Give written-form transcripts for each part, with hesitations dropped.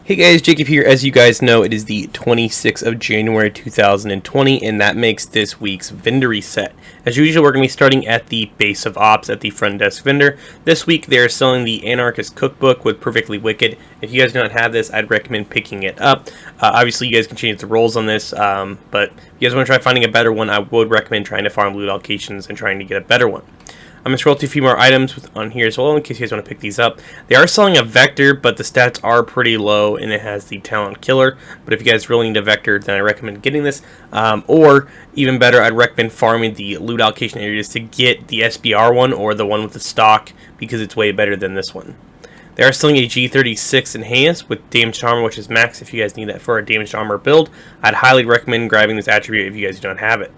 Hey guys, Jacob here. As you guys know, it is the 26th of January 2020, and that makes this week's vendor reset. As usual, we're going to be starting at the base of ops at the front desk vendor. This week, they're selling the Anarchist Cookbook with Perfectly Wicked. If you guys do not have this, I'd recommend picking it up. Obviously, you guys can change the roles on this, but if you guys want to try finding a better one, I would recommend trying to farm loot allocations and trying to get a better one. I'm going to scroll through a few more items on here as well in case you guys want to pick these up. They are selling a Vector, but the stats are pretty low, and it has the Talent Killer. But if you guys really need a Vector, then I recommend getting this. Or, even better, I'd recommend farming the loot allocation areas to get the SBR one or the one with the stock, because it's way better than this one. They are selling a G36 Enhanced with Damaged Armor, which is max if you guys need that for a Damaged Armor build. I'd highly recommend grabbing this attribute if you guys don't have it.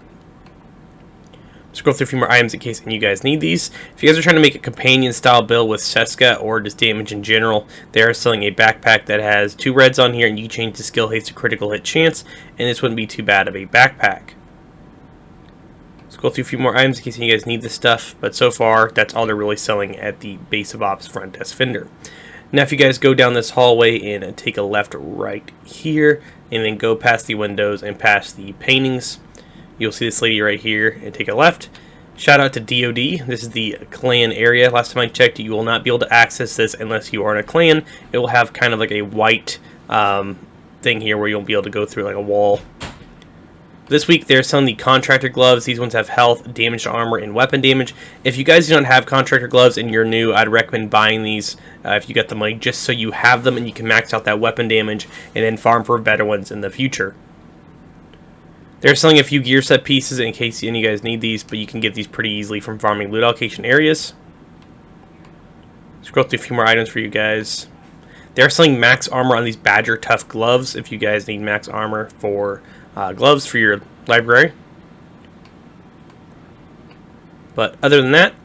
Scroll through a few more items in case you guys need these. If you guys are trying to make a companion style build with Seska or just damage in general, they are selling a backpack that has 2 reds on here, and you can change the skill haste to critical hit chance, and this wouldn't be too bad of a backpack. Scroll through a few more items in case you guys need this stuff, but so far that's all they're really selling at the base of ops front desk vendor. Now if you guys go down this hallway and take a left right here, and then go past the windows and past the paintings, you'll see this lady right here, and take a left. Shout out to DOD. This is the clan area. Last time I checked, you will not be able to access this unless you are in a clan. It will have kind of like a white thing here where you'll be able to go through like a wall. This week they're selling the Contractor Gloves. These ones have health, damaged armor, and weapon damage. If you guys don't have Contractor Gloves and you're new, I'd recommend buying these if you got the money, just so you have them and you can max out that weapon damage and then farm for better ones in the future. They're selling a few gear set pieces in case any of you guys need these, but you can get these pretty easily from farming loot allocation areas. Scroll through a few more items for you guys. They're selling max armor on these Badger Tough gloves if you guys need max armor for gloves for your library. But other than that,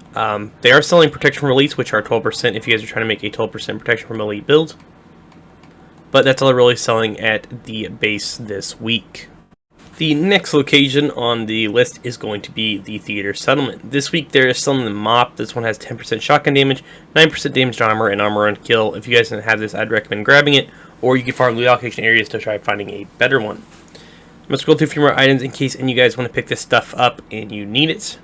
they are selling protection from elites, which are 12% if you guys are trying to make a 12% protection from elite build. But that's all they're really selling at the base this week. The next location on the list is going to be the Theater Settlement. This week they're selling the Mop. This one has 10% shotgun damage, 9% damaged armor, and armor on kill. If you guys don't have this, I'd recommend grabbing it, or you can farm loot allocation areas to try finding a better one. I'm going to scroll through a few more items in case any of you guys want to pick this stuff up and you need it.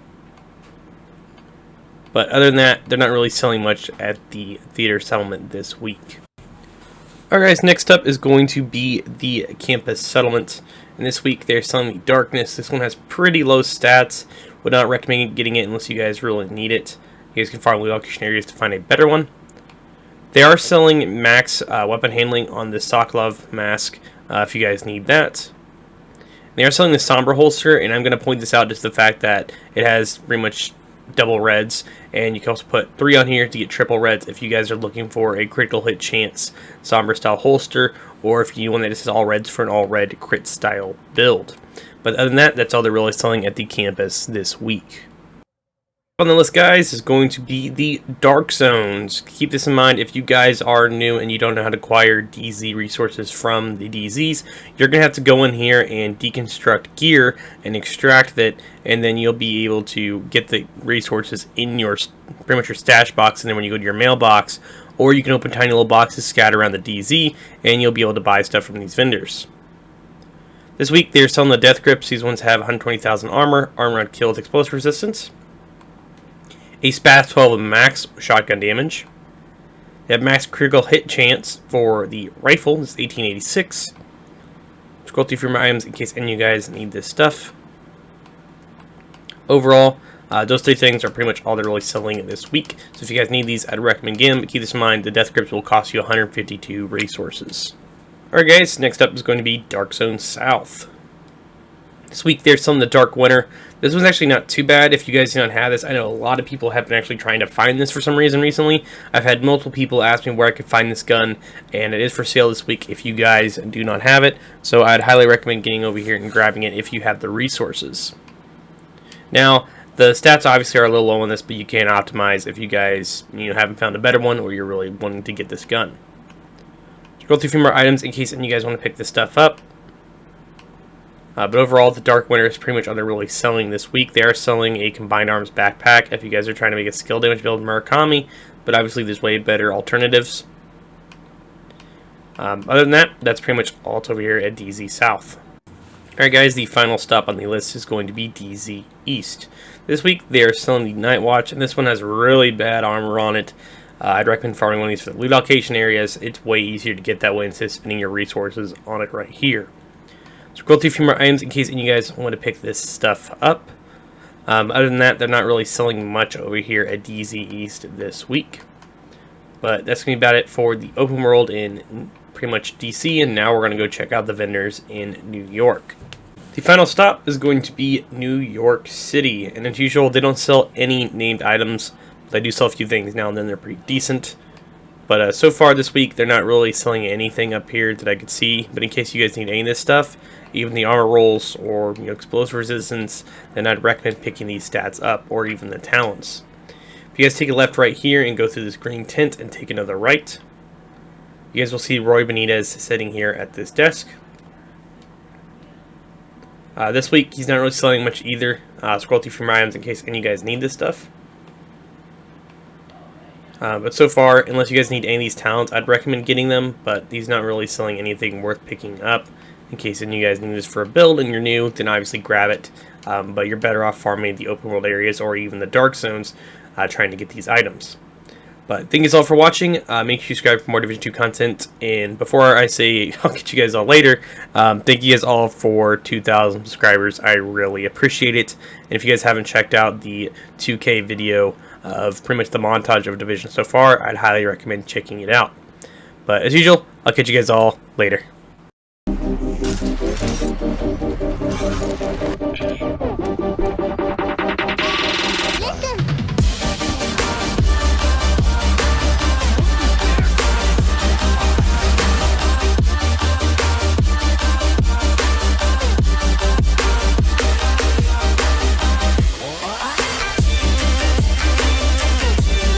But other than that, they're not really selling much at the Theater Settlement this week. Alright guys, next up is going to be the Campus Settlement. And this week they're selling the Darkness. This one has pretty low stats. Would not recommend getting it unless you guys really need it. You guys can farm loot allocation areas to find a better one. They are selling max weapon handling on the Sokolov mask if you guys need that. They are selling the Somber holster, and I'm going to point this out just the fact that it has pretty much double reds, and you can also put 3 on here to get triple reds if you guys are looking for a critical hit chance Somber style holster, or if you want that, this is all reds for an all red crit style build. But other than that, that's all they're really selling at the campus this week. On the list, guys, is going to be the Dark Zones. Keep this in mind if you guys are new and you don't know how to acquire DZ resources from the DZs. You're going to have to go in here and deconstruct gear and extract it, and then you'll be able to get the resources in your pretty much your stash box, and then when you go to your mailbox, or you can open tiny little boxes scattered around the DZ, and you'll be able to buy stuff from these vendors. This week, they're selling the Death Grips. These ones have 120,000 armor on kill with explosive resistance. A SPAS 12 with max shotgun damage. They have max critical hit chance for the rifle. This is 1886. Scroll through a few more items in case any of you guys need this stuff. Overall, those 3 things are pretty much all they're really selling this week. So if you guys need these, I'd recommend getting them. But keep this in mind, the Death Grips will cost you 152 resources. Alright guys, next up is going to be Dark Zone South. This week they're selling the Dark Winter. This one's actually not too bad if you guys do not have this. I know a lot of people have been actually trying to find this for some reason recently. I've had multiple people ask me where I could find this gun, and it is for sale this week if you guys do not have it. So I'd highly recommend getting over here and grabbing it if you have the resources. Now, the stats obviously are a little low on this, but you can optimize if you guys haven't found a better one or you're really wanting to get this gun. Scroll through a few more items in case any of you guys want to pick this stuff up. But overall, the Dark Winter is pretty much all they're really selling this week. They are selling a Combined Arms backpack if you guys are trying to make a skill damage build Murakami, but obviously there's way better alternatives. Other than that, that's pretty much all it's over here at DZ South. Alright guys, the final stop on the list is going to be DZ East. This week they are selling the Night Watch, and this one has really bad armor on it. I'd recommend farming one of these for the loot allocation areas. It's way easier to get that way instead of spending your resources on it right here. So we'll go through a few more items in case any of you guys want to pick this stuff up. Other than that, they're not really selling much over here at DZ East this week. But that's going to be about it for the open world in pretty much DC, and now we're going to go check out the vendors in New York. The final stop is going to be New York City, and as usual, they don't sell any named items. They do sell a few things now and then. They're pretty decent. But so far this week, they're not really selling anything up here that I could see. But in case you guys need any of this stuff, even the armor rolls or explosive resistance, then I'd recommend picking these stats up, or even the talents. If you guys take a left right here and go through this green tent and take another right, you guys will see Roy Benitez sitting here at this desk. This week, he's not really selling much either. Scroll through more items in case any of you guys need this stuff. But so far, unless you guys need any of these talents, I'd recommend getting them, but he's not really selling anything worth picking up. In case any of you guys need this for a build and you're new, then obviously grab it. But you're better off farming the open world areas or even the dark zones trying to get these items. But thank you all for watching. Make sure you subscribe for more Division 2 content. And before I say I'll get you guys all later, thank you guys all for 2,000 subscribers. I really appreciate it. And if you guys haven't checked out the 2K video of pretty much the montage of Division so far, I'd highly recommend checking it out. But as usual, I'll catch you guys all later.